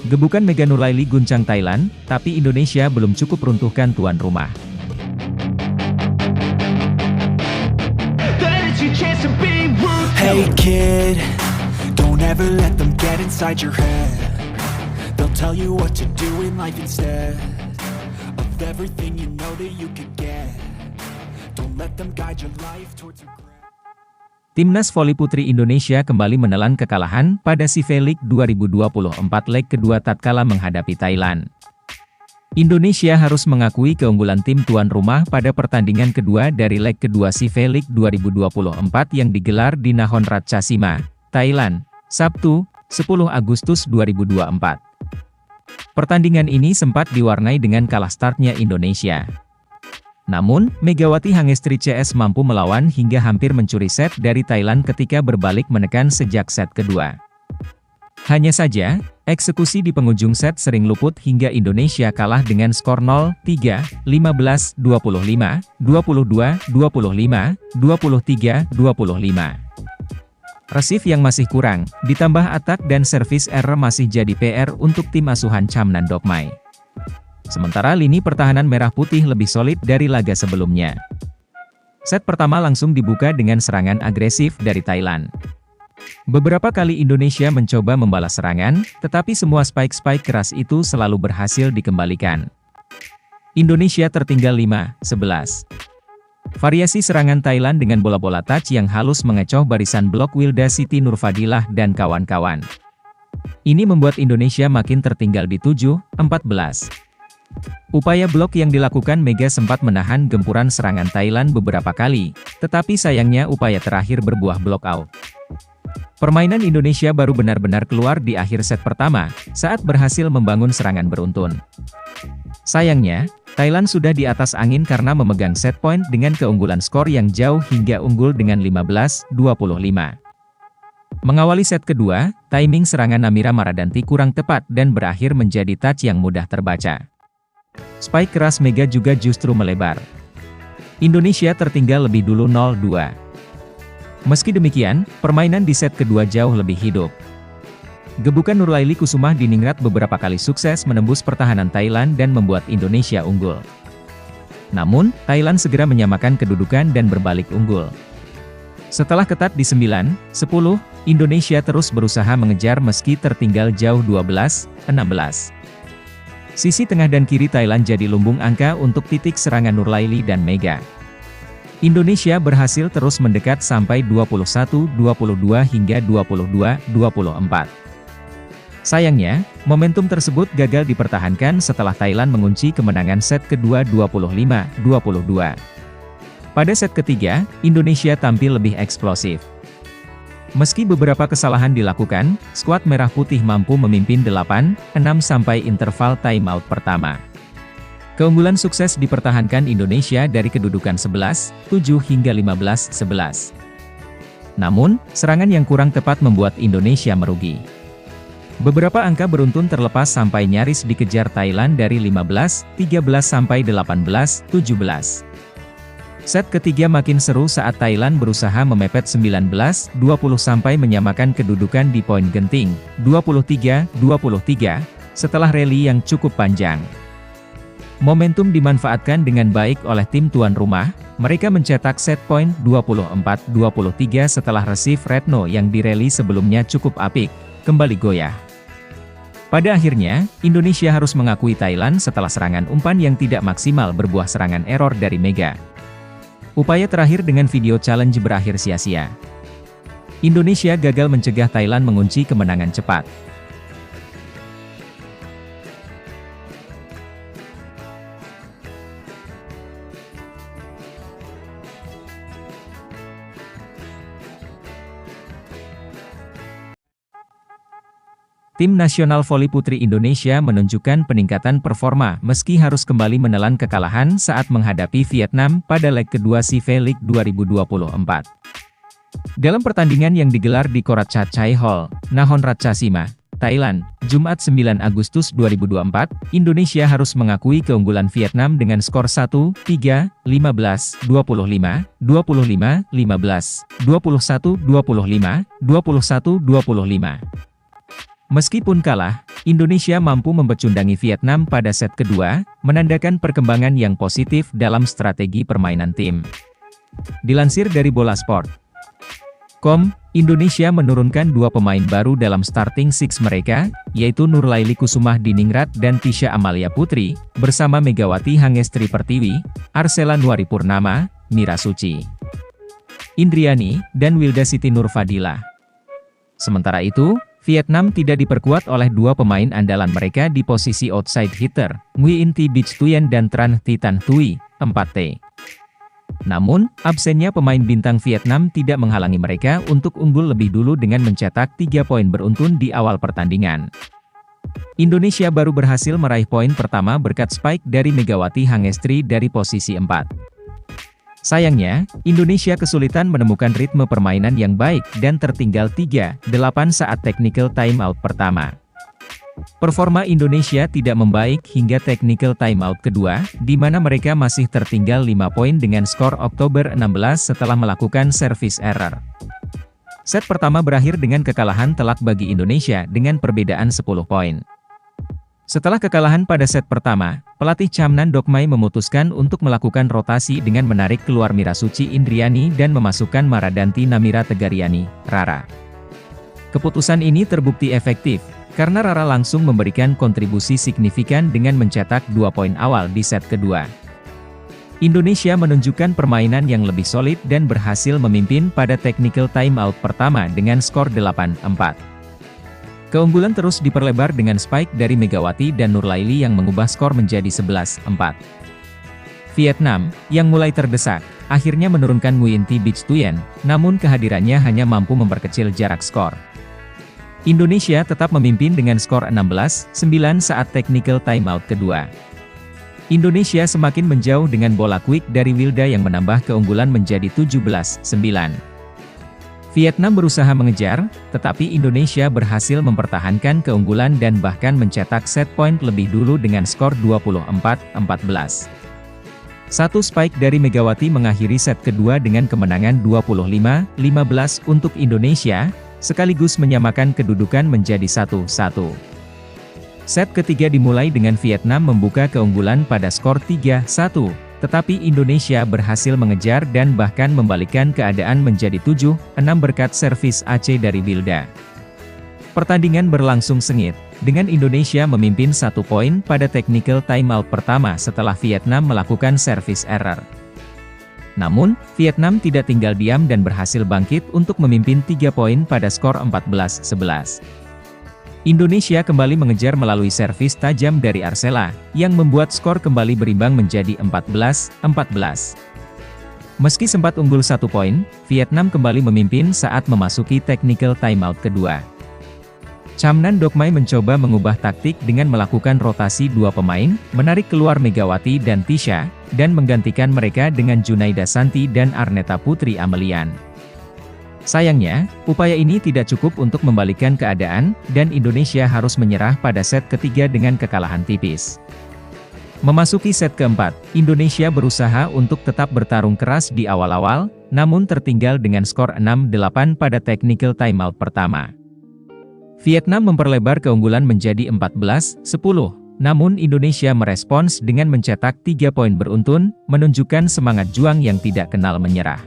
Gebukan Mega Nurlaili guncang Thailand, tapi Indonesia belum cukup runtuhkan tuan rumah. Hey kid, don't ever let them get inside your head. They'll tell you what to do in life instead of everything you know that you could get. Don't let them guide your life towards regret. Timnas Voli Putri Indonesia kembali menelan kekalahan pada SIFE League 2024 leg kedua tatkala menghadapi Thailand. Indonesia harus mengakui keunggulan tim tuan rumah pada pertandingan kedua dari leg kedua SIFE League 2024 yang digelar di Nakhon Ratchasima, Thailand, Sabtu, 10 Agustus 2024. Pertandingan ini sempat diwarnai dengan kalah startnya Indonesia. Namun, Megawati Hangestri CS mampu melawan hingga hampir mencuri set dari Thailand ketika berbalik menekan sejak set kedua. Hanya saja, eksekusi di penghujung set sering luput hingga Indonesia kalah dengan skor 0-3, 15-25, 22-25, 23-25. Resif yang masih kurang, ditambah atak dan servis error masih jadi PR untuk tim asuhan Chamnan Dokmai. Sementara lini pertahanan merah putih lebih solid dari laga sebelumnya. Set pertama langsung dibuka dengan serangan agresif dari Thailand. Beberapa kali Indonesia mencoba membalas serangan, tetapi semua spike keras itu selalu berhasil dikembalikan. Indonesia tertinggal 5-11. Variasi serangan Thailand dengan bola-bola touch yang halus mengecoh barisan blok Wilda Siti Nurfadilah dan kawan-kawan. Ini membuat Indonesia makin tertinggal di 7-14. Upaya blok yang dilakukan Mega sempat menahan gempuran serangan Thailand beberapa kali, tetapi sayangnya upaya terakhir berbuah block out. Permainan Indonesia baru benar-benar keluar di akhir set pertama, saat berhasil membangun serangan beruntun. Sayangnya, Thailand sudah di atas angin karena memegang set point dengan keunggulan skor yang jauh hingga unggul dengan 15-25. Mengawali set kedua, timing serangan Namira Maradanti kurang tepat dan berakhir menjadi touch yang mudah terbaca. Spike keras Mega juga justru melebar. Indonesia tertinggal lebih dulu 0-2. Meski demikian, permainan di set kedua jauh lebih hidup. Gebukan Nurlaili Kusumah diningrat beberapa kali sukses menembus pertahanan Thailand dan membuat Indonesia unggul. Namun, Thailand segera menyamakan kedudukan dan berbalik unggul. Setelah ketat di 9-10, Indonesia terus berusaha mengejar meski tertinggal jauh 12-16. Sisi tengah dan kiri Thailand jadi lumbung angka untuk titik serangan Nurlaili dan Mega. Indonesia berhasil terus mendekat sampai 21-22 hingga 22-24. Sayangnya, momentum tersebut gagal dipertahankan setelah Thailand mengunci kemenangan set kedua 25-22. Pada set ketiga, Indonesia tampil lebih eksplosif. Meski beberapa kesalahan dilakukan, skuad Merah Putih mampu memimpin 8-6 sampai interval timeout pertama. Keunggulan sukses dipertahankan Indonesia dari kedudukan 11-7 hingga 15-11. Namun, serangan yang kurang tepat membuat Indonesia merugi. Beberapa angka beruntun terlepas sampai nyaris dikejar Thailand dari 15-13 sampai 18-17. Set ketiga makin seru saat Thailand berusaha memepet 19-20 sampai menyamakan kedudukan di poin genting, 23-23, setelah rally yang cukup panjang. Momentum dimanfaatkan dengan baik oleh tim tuan rumah, mereka mencetak set point 24-23 setelah receive Retno yang di rally sebelumnya cukup apik, kembali goyah. Pada akhirnya, Indonesia harus mengakui Thailand setelah serangan umpan yang tidak maksimal berbuah serangan error dari Mega. Upaya terakhir dengan video challenge berakhir sia-sia. Indonesia gagal mencegah Thailand mengunci kemenangan cepat. Tim Nasional Voli Putri Indonesia menunjukkan peningkatan performa meski harus kembali menelan kekalahan saat menghadapi Vietnam pada leg kedua SIFE League 2024. Dalam pertandingan yang digelar di Koratchachai Hall, Nakhon Ratchasima, Thailand, Jumat 9 Agustus 2024, Indonesia harus mengakui keunggulan Vietnam dengan skor 1-3, 15-25, 25-15, 21-25, 21-25. Meskipun kalah, Indonesia mampu membecundangi Vietnam pada set kedua, menandakan perkembangan yang positif dalam strategi permainan tim. Dilansir dari Bolasport.com, Indonesia menurunkan 2 pemain baru dalam starting six mereka, yaitu Nurlaili Kusumah-Diningrat dan Tisha Amalia Putri, bersama Megawati Hangestri Pertiwi, Arsela Nuaripurnama, Mira Suci Indriani, dan Wilda Siti Nurfadilah. Sementara itu, Vietnam tidak diperkuat oleh 2 pemain andalan mereka di posisi outside hitter, Nguyen Thi Bich Thuyen dan Tran Thi Tan Thuy, 4T. Namun, absennya pemain bintang Vietnam tidak menghalangi mereka untuk unggul lebih dulu dengan mencetak 3 poin beruntun di awal pertandingan. Indonesia baru berhasil meraih poin pertama berkat spike dari Megawati Hangestri dari posisi 4. Sayangnya, Indonesia kesulitan menemukan ritme permainan yang baik dan tertinggal 3-8 saat technical timeout pertama. Performa Indonesia tidak membaik hingga technical timeout kedua, di mana mereka masih tertinggal 5 poin dengan skor Oktober 16 setelah melakukan service error. Set pertama berakhir dengan kekalahan telak bagi Indonesia dengan perbedaan 10 poin. Setelah kekalahan pada set pertama, pelatih Chamnan Dokmai memutuskan untuk melakukan rotasi dengan menarik keluar Mira Suci Indriani dan memasukkan Maradanti Namira Tegariani, Rara. Keputusan ini terbukti efektif, karena Rara langsung memberikan kontribusi signifikan dengan mencetak 2 poin awal di set kedua. Indonesia menunjukkan permainan yang lebih solid dan berhasil memimpin pada technical timeout pertama dengan skor 8-4. Keunggulan terus diperlebar dengan spike dari Megawati dan Nurlaili yang mengubah skor menjadi 11-4. Vietnam, yang mulai terdesak, akhirnya menurunkan Nguyen Thi Bich Thuyen, namun kehadirannya hanya mampu memperkecil jarak skor. Indonesia tetap memimpin dengan skor 16-9 saat technical timeout kedua. Indonesia semakin menjauh dengan bola quick dari Wilda yang menambah keunggulan menjadi 17-9. Vietnam berusaha mengejar, tetapi Indonesia berhasil mempertahankan keunggulan dan bahkan mencetak set point lebih dulu dengan skor 24-14. Satu spike dari Megawati mengakhiri set kedua dengan kemenangan 25-15 untuk Indonesia, sekaligus menyamakan kedudukan menjadi 1-1. Set ketiga dimulai dengan Vietnam membuka keunggulan pada skor 3-1. Tetapi Indonesia berhasil mengejar dan bahkan membalikkan keadaan menjadi 7-6 berkat servis AC dari Wilda. Pertandingan berlangsung sengit, dengan Indonesia memimpin 1 poin pada technical timeout pertama setelah Vietnam melakukan servis error. Namun, Vietnam tidak tinggal diam dan berhasil bangkit untuk memimpin 3 poin pada skor 14-11. Indonesia kembali mengejar melalui servis tajam dari Arsela, yang membuat skor kembali berimbang menjadi 14-14. Meski sempat unggul 1 poin, Vietnam kembali memimpin saat memasuki technical timeout kedua. Chamnan Dokmai mencoba mengubah taktik dengan melakukan rotasi 2 pemain, menarik keluar Megawati dan Tisha, dan menggantikan mereka dengan Junaida Santi dan Arneta Putri Amelian. Sayangnya, upaya ini tidak cukup untuk membalikkan keadaan, dan Indonesia harus menyerah pada set ketiga dengan kekalahan tipis. Memasuki set keempat, Indonesia berusaha untuk tetap bertarung keras di awal-awal, namun tertinggal dengan skor 6-8 pada technical timeout pertama. Vietnam memperlebar keunggulan menjadi 14-10, namun Indonesia merespons dengan mencetak 3 poin beruntun, menunjukkan semangat juang yang tidak kenal menyerah.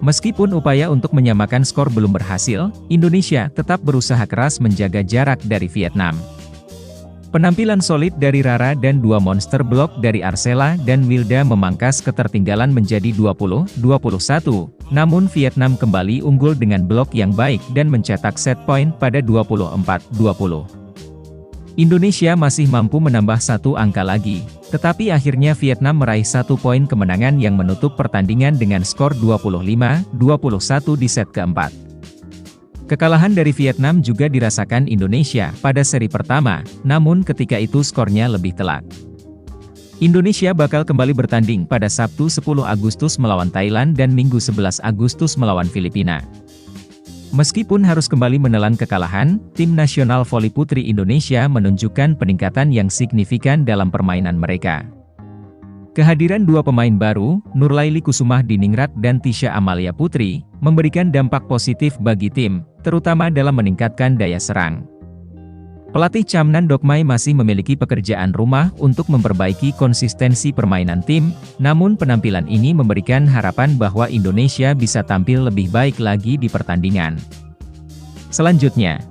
Meskipun upaya untuk menyamakan skor belum berhasil, Indonesia tetap berusaha keras menjaga jarak dari Vietnam. Penampilan solid dari Rara dan 2 monster block dari Arsela dan Wilda memangkas ketertinggalan menjadi 20-21, namun Vietnam kembali unggul dengan blok yang baik dan mencetak set point pada 24-20. Indonesia masih mampu menambah 1 angka lagi, tetapi akhirnya Vietnam meraih 1 poin kemenangan yang menutup pertandingan dengan skor 25-21 di set keempat. Kekalahan dari Vietnam juga dirasakan Indonesia pada seri pertama, namun ketika itu skornya lebih telak. Indonesia bakal kembali bertanding pada Sabtu 10 Agustus melawan Thailand dan Minggu 11 Agustus melawan Filipina. Meskipun harus kembali menelan kekalahan, tim nasional voli putri Indonesia menunjukkan peningkatan yang signifikan dalam permainan mereka. Kehadiran 2 pemain baru, Nurlaili Kusumah-Diningrat dan Tisha Amalia Putri, memberikan dampak positif bagi tim, terutama dalam meningkatkan daya serang. Pelatih Camnan Dokmai masih memiliki pekerjaan rumah untuk memperbaiki konsistensi permainan tim, namun penampilan ini memberikan harapan bahwa Indonesia bisa tampil lebih baik lagi di pertandingan selanjutnya.